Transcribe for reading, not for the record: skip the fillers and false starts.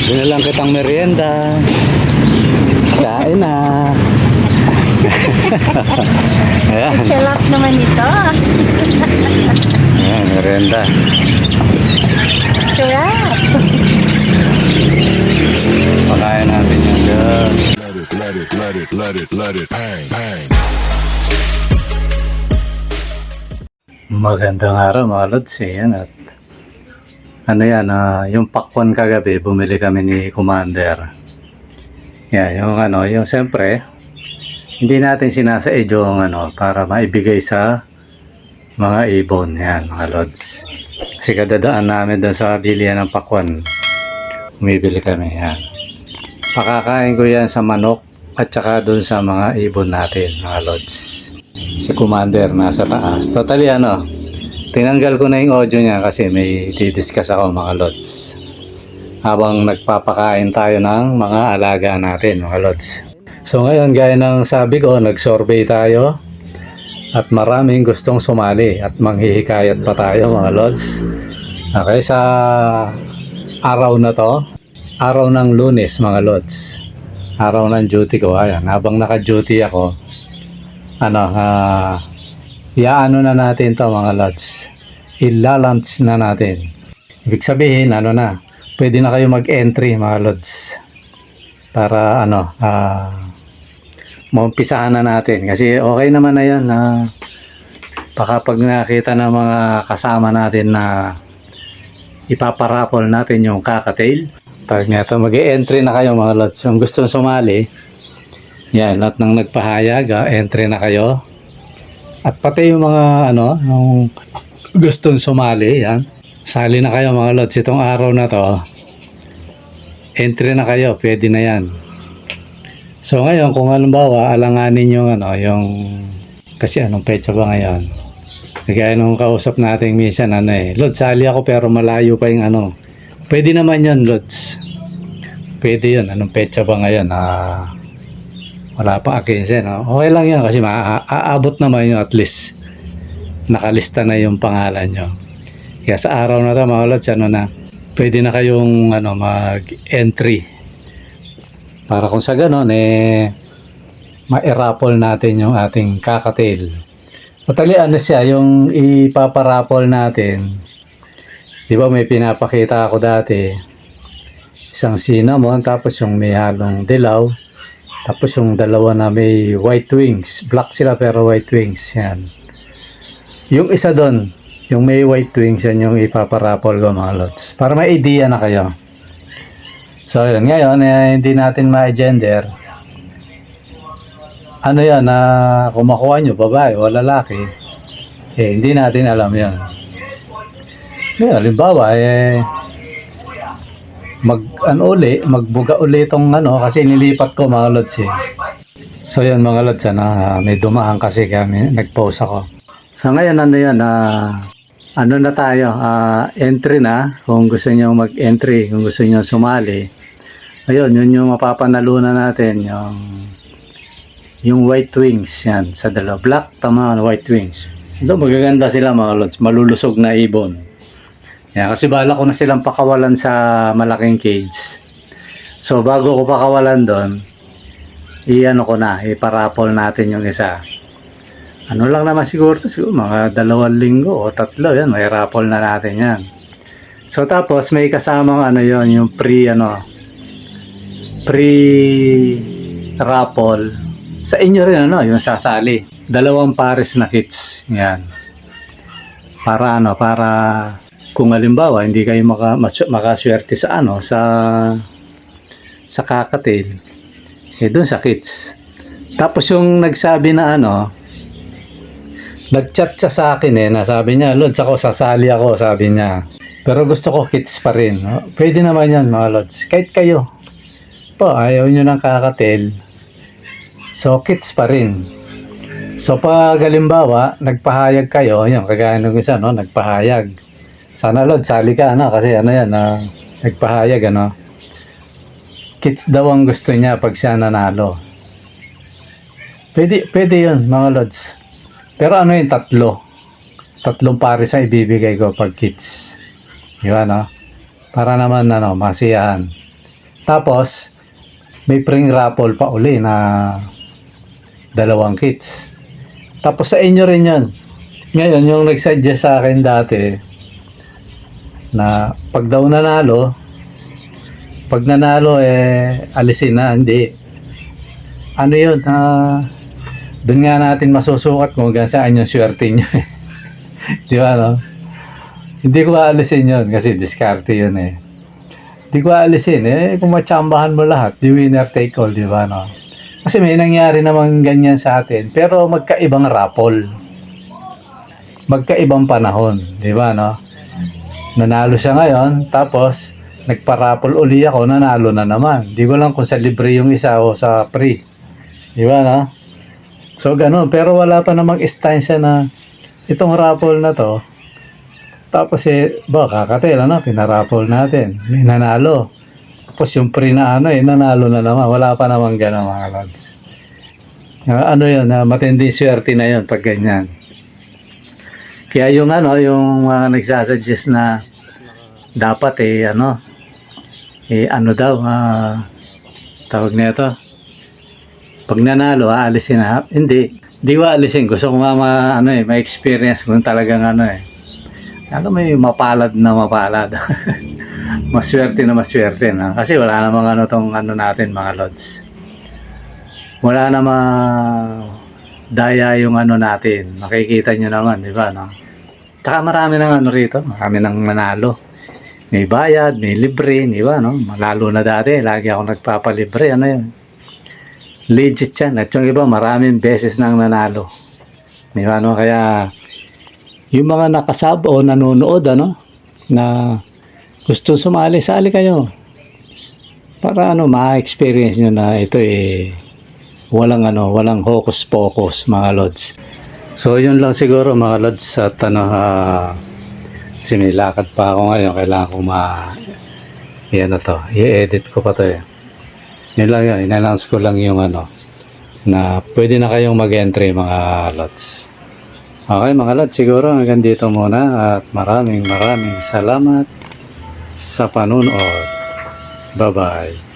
Binilang kitang merienda. Kain na. Ayan. Sarap naman ito. Ayan, merienda. Sarap. Pakain natin yan dyan. Let it bang, bang. Magandang araw mga lods. Yan at ano yan, yung pakwan kagabi, bumili kami ni Commander. Yan, yung siyempre, hindi natin sinasaid yung para maibigay sa mga ibon. Yan, mga lods. Kasi kadadaan namin doon sa bilihan ng pakwan. Bumibili kami, yan. Pakakain ko yan sa manok at saka doon sa mga ibon natin, mga lods. Si Commander nasa taas. Totally tinanggal ko na yung audio niya kasi may didiscuss ako mga lods. Habang nagpapakain tayo ng mga alaga natin mga lods. So ngayon gaya ng sabi ko, nag-survey tayo. At maraming gustong sumali at manghihikayat pa tayo mga lods. Okay, sa araw na to, araw ng Lunes mga lods. Araw ng duty ko, ayan. Habang naka-duty ako, iaano na natin to mga lods. Ilalunch na natin. Ibig sabihin, pwede na kayo mag-entry mga lods. Para maumpisahan na natin. Kasi okay naman na yan. Baka pag nakita ng mga kasama natin na ipaparapol natin yung kakatail. Pag nga ito, mag-entry na kayo mga lods. Kung gusto sumali, yan, lahat ng nagpahayag, entry na kayo. At pati yung mga yung gustong sumali, yan. Sali na kayo mga lods. Itong araw na to, entry na kayo, pwede na yan. So ngayon, kung halimbawa, alanganin yung kasi anong petsa ba ngayon? Kaya nung kausap natin minsan, Lods, sali ako pero malayo pa yung Pwede naman yun, Lods. Pwede yun. Anong petsa ba ngayon? Wala pa 15, Okay lang yan kasi maaabot naman yun at least. Nakalista na yung pangalan nyo. Kaya sa araw na ito, mga lods, pwede na kayong mag-entry. Para kung sa ganon, ma-raffle natin yung ating kakatail. Totally siya, yung ipaparapol natin. Di ba may pinapakita ako dati, isang cinnamon, tapos yung may halong dilaw. Tapos yung dalawa na may white wings. Black sila pero white wings. Yan. Yung isa doon, yung may white wings, yan yung ipaparapol ko mga lods. Para may idea na kayo. So yun, ngayon, hindi natin ma-gender. Yan, kung makuha nyo, babae o lalaki, hindi natin alam yan. Ngayon, halimbawa, magbuga uli itong kasi nilipat ko mga lods So yun mga lods, may dumaan kasi kami, nag-post ako. So ngayon na tayo, entry na, kung gusto nyo mag-entry, kung gusto nyo sumali. Ayun, yun yung mapapanalunan natin, yung white wings, yan, sa dalawa. Black, tama, white wings. Ito, magaganda sila mga lods, malulusog na ibon. Yan, kasi bala ko na silang pakawalan sa malaking cage. So bago ko pakawalan doon, iparapol natin yung isa. Lang naman siguro mga 2 linggo o 3, yan, may raffle na natin yan. So tapos may kasamang yung pre-raffle. Sa inyo rin yung sasali. 2 pares na kits. Yan. Para kung halimbawa hindi kayo makaswerte sa sa kakatail, doon sa kits. Tapos yung nagsabi na nag-chat siya sa akin sabi niya, Lods, sasali ako, sabi niya. Pero gusto ko kits pa rin. Pwede naman yan mga Lods. Kahit kayo ayaw nyo ng kakatail, so kits pa rin. So pag halimbawa nagpahayag kayo, kagaya ng isa nagpahayag, sana Lods, sali ka kasi nagpahayag kits daw ang gusto niya pag siya nanalo. Pwede yun mga Lods. Pero 3 pares ang ibibigay ko pag kits. Di ba Para naman masiyahan. Tapos, may pring raffle pa uli na 2 kits. Tapos sa inyo rin yun. Ngayon, yung nag-suggest sa akin dati na pag daw nanalo, alisin na. Hindi. Ano yun? Doon nga natin masusukat kung hanggang saan yung swerte nyo. Di ba, no? Hindi ko aalisin yun kasi diskarte yun eh. Hindi ko aalisin eh. Kung matsambahan mo lahat, the winner take all, di ba, no? Kasi may nangyari namang ganyan sa atin. Pero magkaibang raffle. Magkaibang panahon, di ba, no? Nanalo siya ngayon, tapos nagpa-raffle uli ako, nanalo na naman. Di ko lang kung sa libre yung isa o sa free. Di ba, no? So, ganun. Pero wala pa namang instansya na itong raffle na to. Tapos kakatail, pinaraffle natin. May nanalo. Tapos yung free na nanalo na naman. Wala pa namang gano'n, mga lods. Yun, matinding swerte na yun pag ganyan. Kaya yung yung mga nagsasuggest na dapat tawag na ito. Pag nanalo, alisin na. Hindi ko alisin. Gusto ko ma-experience kung talagang may mapalad na mapalad. Maswerte na maswerte na. Kasi wala namang tong natin, mga lods. Wala namang daya yung natin. Makikita nyo naman, di ba, no? Tsaka marami ng rito. Marami ng manalo. May bayad, may libre, di ba, no? Lalo na dati, lagi ako nagpapalibre. Yun? Legit yan. At yung iba, maraming beses nang nanalo. Di ba, no? Kaya, yung mga nakasab o nanonood, na gusto sumali, sali kayo. Para ma-experience nyo na ito walang hocus pocus, mga lods. So, yun lang siguro, mga lods. At kasi may lakad pa ako ngayon. Kailangan ko i-edit ko pa to eh. Yun lang yun. In-announce ko lang yung na pwede na kayong mag-entry, mga lods. Okay, mga lods, siguro hanggang dito muna. At maraming salamat sa panunood. Bye-bye.